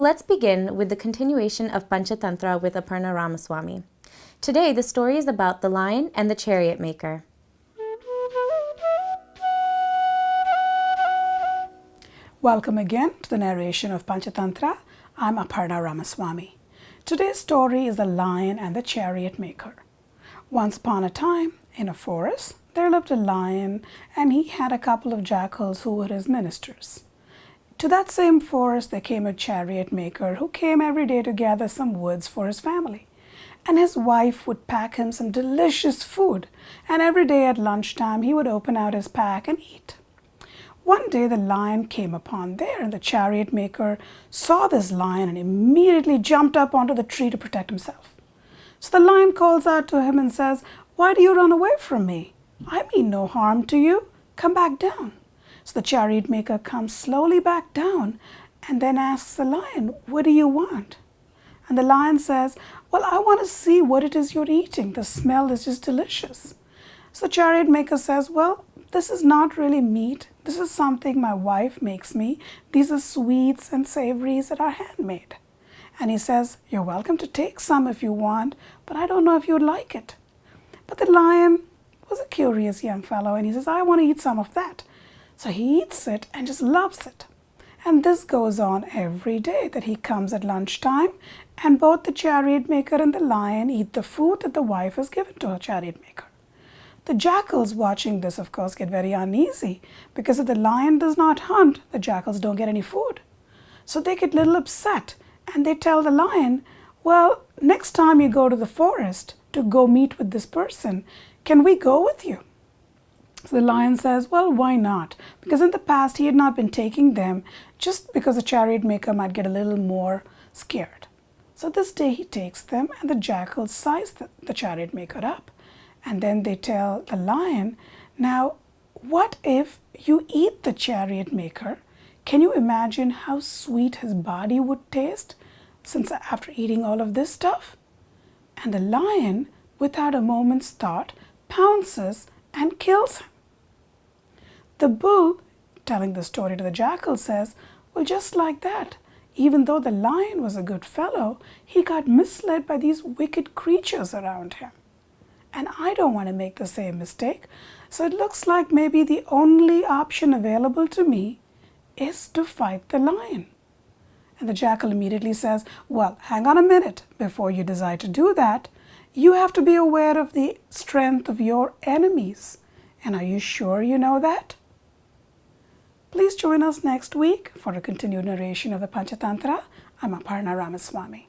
Let's begin with the continuation of Panchatantra with Aparna Ramaswamy. Today, the story is about the lion and the chariot maker. Welcome again to the narration of Panchatantra. I'm Aparna Ramaswamy. Today's story is the lion and the chariot maker. Once upon a time, in a forest, there lived a lion, and he had a couple of jackals who were his ministers. To that same forest there came a chariot maker who came every day to gather some woods for his family. And his wife would pack him some delicious food, and every day at lunchtime he would open out his pack and eat. One day the lion came upon there, and the chariot maker saw this lion and immediately jumped up onto the tree to protect himself. So the lion calls out to him and says, "Why do you run away from me? I mean no harm to you. Come back down." So the chariot maker comes slowly back down and then asks the lion, "What do you want?" And the lion says, "Well, I want to see what it is you're eating. The smell is just delicious." So the chariot maker says, "Well, this is not really meat. This is something my wife makes me. These are sweets and savories that are handmade." And he says, "You're welcome to take some if you want, but I don't know if you'd like it." But the lion was a curious young fellow, and he says, "I want to eat some of that." So he eats it and just loves it. And this goes on every day, that he comes at lunchtime, and both the chariot maker and the lion eat the food that the wife has given to her chariot maker. The jackals watching this, of course, get very uneasy, because if the lion does not hunt, the jackals don't get any food. So they get a little upset, and they tell the lion, "Well, next time you go to the forest to go meet with this person, can we go with you?" So the lion says, "Well, why not?" Because in the past he had not been taking them, just because the chariot maker might get a little more scared. So this day he takes them, and the jackals size the chariot maker up. And then they tell the lion, "Now, what if you eat the chariot maker? Can you imagine how sweet his body would taste since after eating all of this stuff?" And the lion, without a moment's thought, pounces and kills him. The bull, telling the story to the jackal, says, "Well, just like that, even though the lion was a good fellow, he got misled by these wicked creatures around him. And I don't want to make the same mistake, so it looks like maybe the only option available to me is to fight the lion." And the jackal immediately says, "Well, hang on a minute before you decide to do that. You have to be aware of the strength of your enemies. And are you sure you know that?" Please join us next week for a continued narration of the Panchatantra. I'm Aparna Ramaswamy.